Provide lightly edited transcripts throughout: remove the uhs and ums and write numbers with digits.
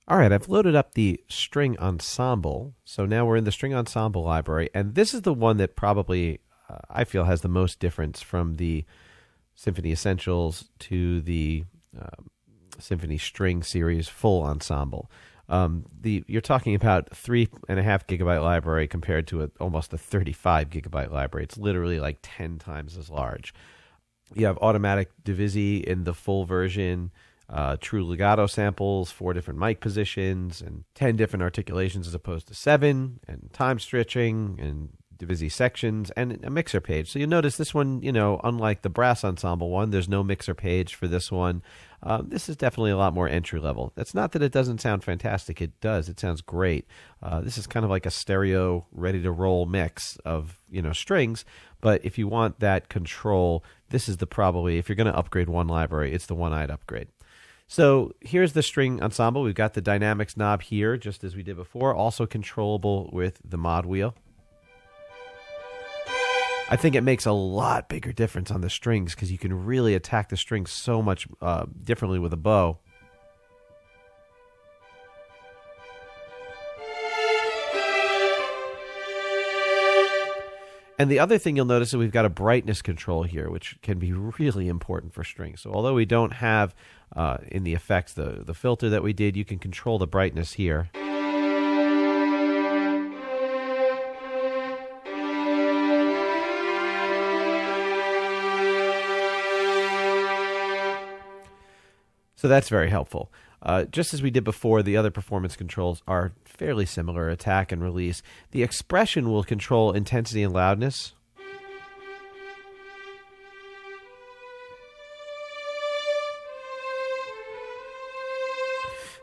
All right, I've loaded up the String Ensemble. So now we're in the String Ensemble library, and this is the one that probably I feel has the most difference from the Symphony Essentials to the Symphony String Series full ensemble. You're talking about 3.5 gigabyte library compared to almost a 35 gigabyte library. It's literally like 10 times as large. You have automatic divisi in the full version, true legato samples, 4 different mic positions, and 10 different articulations as opposed to 7, and time stretching, and divisi sections, and a mixer page. So you notice this one, unlike the brass ensemble one, there's no mixer page for this one. This is definitely a lot more entry level. That's not that it doesn't sound fantastic. It does. It sounds great. This is kind of like a stereo, ready to roll mix of strings. But if you want that control, this is if you're going to upgrade one library, it's the one I'd upgrade. So here's the String Ensemble. We've got the dynamics knob here, just as we did before, also controllable with the mod wheel. I think it makes a lot bigger difference on the strings because you can really attack the strings so much differently with a bow. And the other thing you'll notice is we've got a brightness control here, which can be really important for strings. So although we don't have in the effects the filter that we did, you can control the brightness here. So that's very helpful. Just as we did before, the other performance controls are fairly similar, attack and release. The expression will control intensity and loudness.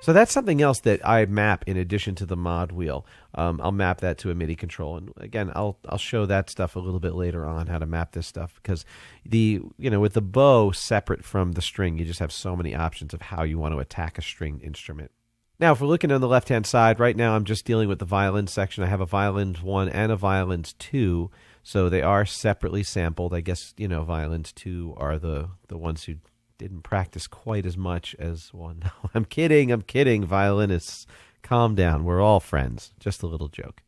So that's something else that I map in addition to the mod wheel. I'll map that to a MIDI control, and again, I'll show that stuff a little bit later on, how to map this stuff, because with the bow separate from the string, you just have so many options of how you want to attack a stringed instrument. Now, if we're looking on the left-hand side, right now I'm just dealing with the violin section. I have a violins 1 and a violins 2, so they are separately sampled. I guess violins 2 are the ones who didn't practice quite as much as one. No, I'm kidding, violinists. Calm down. We're all friends. Just a little joke.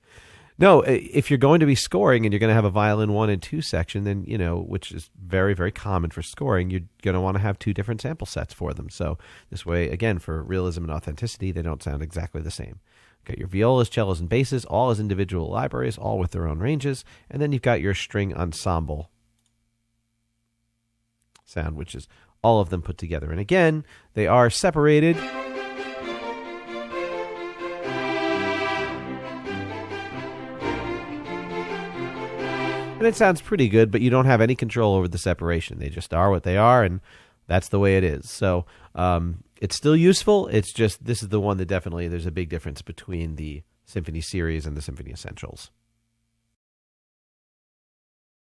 No, if you're going to be scoring and you're going to have a violin 1 and 2 section, then, which is very, very common for scoring, you're going to want to have 2 different sample sets for them. So this way, again, for realism and authenticity, they don't sound exactly the same. Got your violas, cellos, and basses, all as individual libraries, all with their own ranges. And then you've got your string ensemble sound, which is all of them put together. And again, they are separated. And it sounds pretty good, but you don't have any control over the separation. They just are what they are, and that's the way it is. So it's still useful. It's just this is the one that definitely there's a big difference between the Symphony Series and the Symphony Essentials.